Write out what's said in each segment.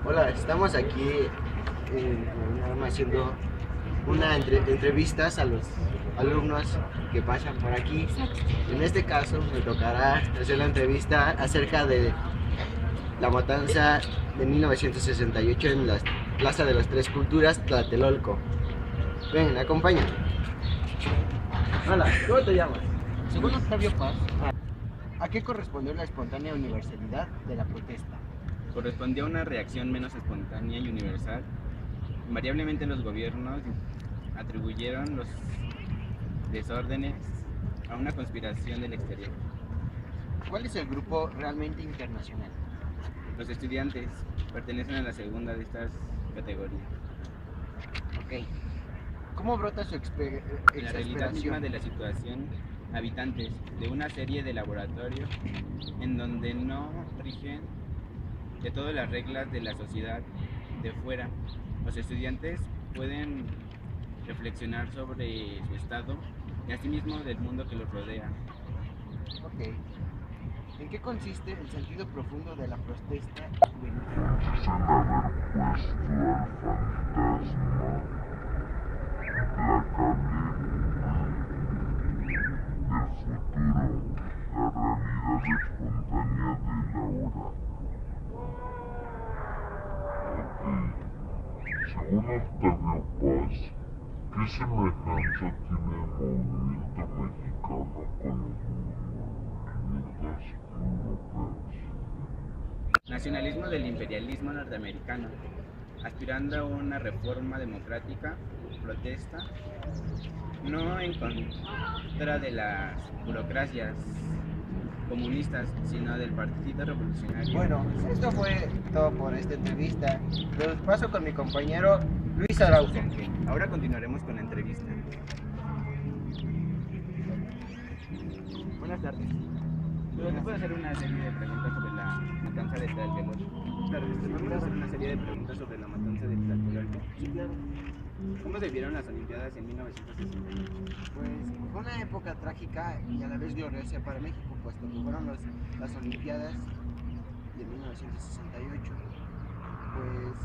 Hola, estamos aquí haciendo entrevistas a los alumnos que pasan por aquí. En este caso me tocará hacer la entrevista acerca de la matanza de 1968 en la Plaza de las Tres Culturas, Tlatelolco. Ven, acompáñame. Hola, ¿cómo te llamas? Según Octavio Paz, ¿A qué correspondió la espontánea universalidad de la protesta? correspondió a una reacción menos espontánea y universal. Invariablemente los gobiernos atribuyeron los desórdenes a una conspiración del exterior. ¿Cuál es el grupo realmente internacional? Los estudiantes pertenecen a la segunda de estas categorías. Ok. ¿Cómo brota su En la realidad misma exasperación? de la situación, habitantes de una serie de laboratorios en donde no rigen de todas las reglas de la sociedad de fuera, los estudiantes pueden reflexionar sobre su estado y asimismo del mundo que los rodea. Ok. ¿En qué consiste el sentido profundo de la protesta juvenil? Consiste en haber puesto al fantasma implacable del futuro, la realidad espontánea de la hora. Según Octavio Paz, ¿qué semejanza tiene el movimiento mexicano con los movimientos europeos? Nacionalismo del imperialismo norteamericano, aspirando a una reforma democrática, protesta no en contra de las burocracias comunistas, sino del Partido Revolucionario. Bueno, esto fue todo por esta entrevista. Los paso con mi compañero Luis Araujo. Ahora continuaremos con la entrevista. Buenas tardes. ¿Te puedo hacer una serie de preguntas sobre la matanza de Tlatelolco? Claro, vamos a hacer una serie de preguntas sobre la matanza de Tlatelolco. Sí, claro. ¿Cómo se vieron las Olimpiadas en 1968? Pues fue una época trágica y a la vez gloriosa para México, puesto que fueron las Olimpiadas de 1968. Pues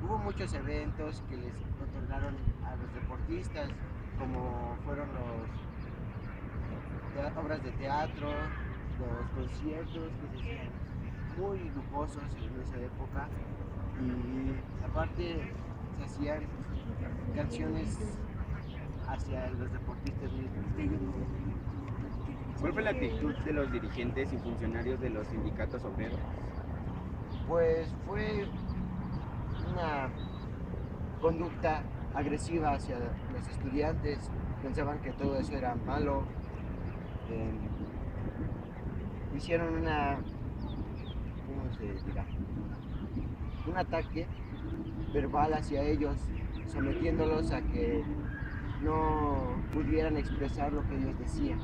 hubo muchos eventos que les otorgaron a los deportistas, como fueron obras de teatro, los conciertos que se hacían muy lujosos en esa época, y aparte se hacían canciones hacia los deportistas mismos. ¿Cuál fue la actitud de los dirigentes y funcionarios de los sindicatos obreros? Pues fue una conducta agresiva hacia los estudiantes, pensaban que todo eso era malo, hicieron ¿cómo se dirá? Un ataque verbal hacia ellos, sometiéndolos a que no pudieran expresar lo que ellos decían.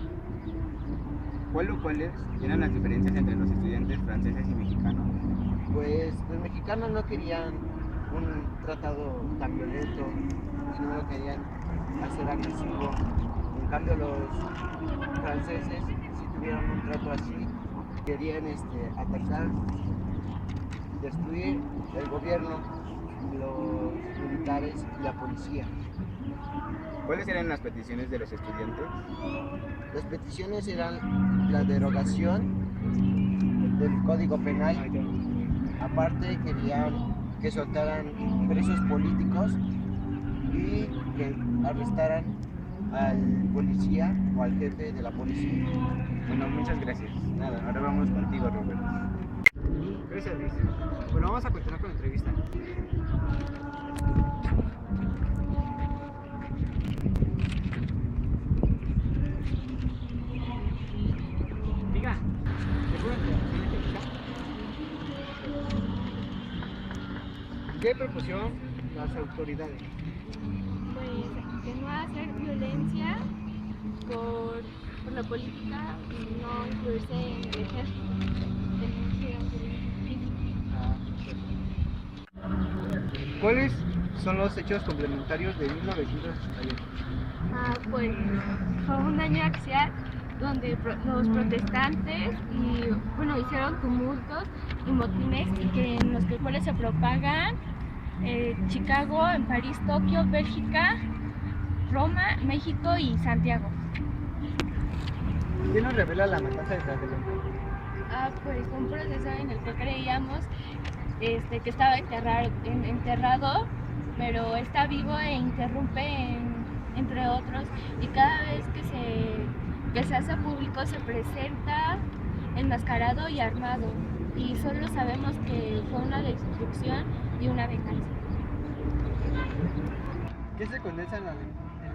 ¿Cuáles eran las diferencias entre los estudiantes franceses y mexicanos? Pues los mexicanos no querían un tratado tan violento, sino lo querían hacer agresivo. En cambio los franceses sí tuvieron un trato así, querían atacar, destruir el gobierno, los militares y la policía. ¿Cuáles eran las peticiones de los estudiantes? Las peticiones eran la derogación del Código Penal. Aparte querían que soltaran presos políticos y que arrestaran al policía o al jefe de la policía. Bueno, muchas gracias. Nada, ahora vamos contigo, Roberto. Gracias, Luis. Bueno, vamos a continuar con la entrevista. Diga, ¿te puedo entrevistar? ¿Qué propusieron las autoridades? Pues que no hacer violencia por la política y no incluirse en el ejército. ¿Cuáles son los hechos complementarios de 1968? Pues fue un daño axial donde los protestantes y bueno hicieron tumultos y motines en los cuales se propagan Chicago, en París, Tokio, Bélgica, Roma, México y Santiago. ¿Qué nos revela la matanza de Tlatelolco? Pues un proceso en el que creíamos que estaba enterrado, pero está vivo e interrumpe entre otros, y cada vez que se hace público se presenta enmascarado y armado, y solo sabemos que fue una destrucción y una venganza. ¿Qué se condensa en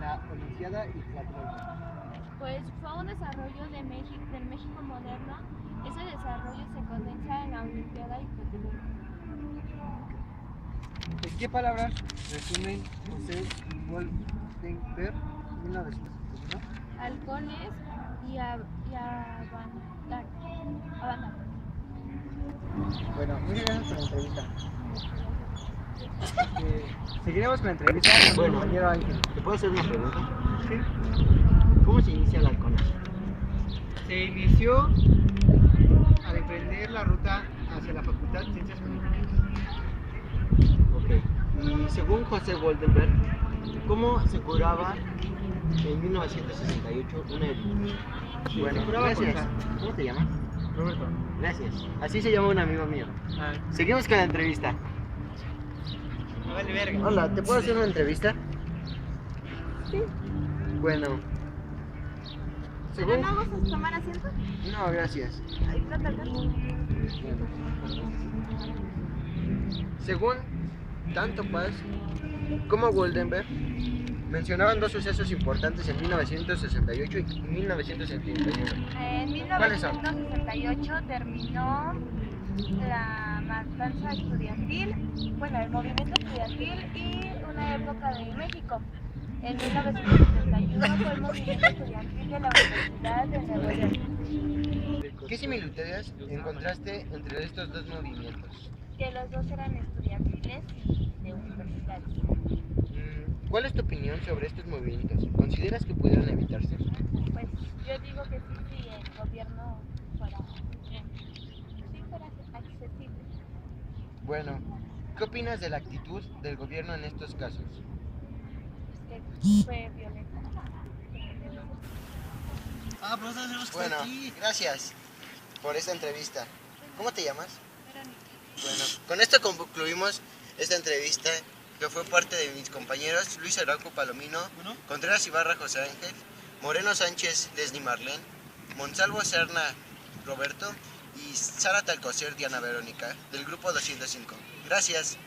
la Olimpiada y Tlatelolco? Pues fue un desarrollo del México moderno. Ese desarrollo se condensa en la Olimpiada y Tlatelolco. ¿En qué palabras resumen José Goldenberg 1971? Halcones y abandono. Bueno, muchas gracias por la entrevista. Seguiremos con la entrevista con mi Bueno. compañero Ángel. ¿Te puedo hacer una pregunta? Sí. ¿Cómo se inicia el halcón? Se inició al emprender la ruta hacia la Facultad de Ciencias Políticas. Ok. Y según José Goldenberg, ¿cómo se curaba en 1968 una herida? Bueno, se curaba con gracias. sal. ¿Cómo te llamas? Roberto. Gracias. Así se llama un amigo mío. Seguimos con la entrevista. No vale verga. Hola, ¿te puedo hacer una entrevista? Sí. Bueno. Según... ¿No gustas tomar asiento? No, gracias. Ahí trata acá. Bueno. Según tanto Paz como Goldenberg, mencionaban dos sucesos importantes en 1968 y 1971. En ¿Cuáles son? 1968 terminó la matanza estudiantil, bueno, el movimiento estudiantil y una época de México. En 1971 fue el movimiento estudiantil de la Universidad de Nueva York. ¿Qué similitudes encontraste entre estos dos movimientos? Que los dos eran estudiantiles y de universidades. ¿Cuál es tu opinión sobre estos movimientos? ¿Consideras que pudieran evitarse? Pues yo digo que sí, si el gobierno fuera accesible. Bueno, ¿qué opinas de la actitud del gobierno en estos casos? Que fue violenta. Bueno, gracias por esta entrevista. ¿Cómo te llamas? Bueno, con esto concluimos esta entrevista que fue parte de mis compañeros Luis Araujo Palomino, Contreras Ibarra José Ángel, Moreno Sánchez Leslie Marlene, Monsalvo Serna Roberto y Sara Talcocer Diana Verónica del grupo 205. Gracias.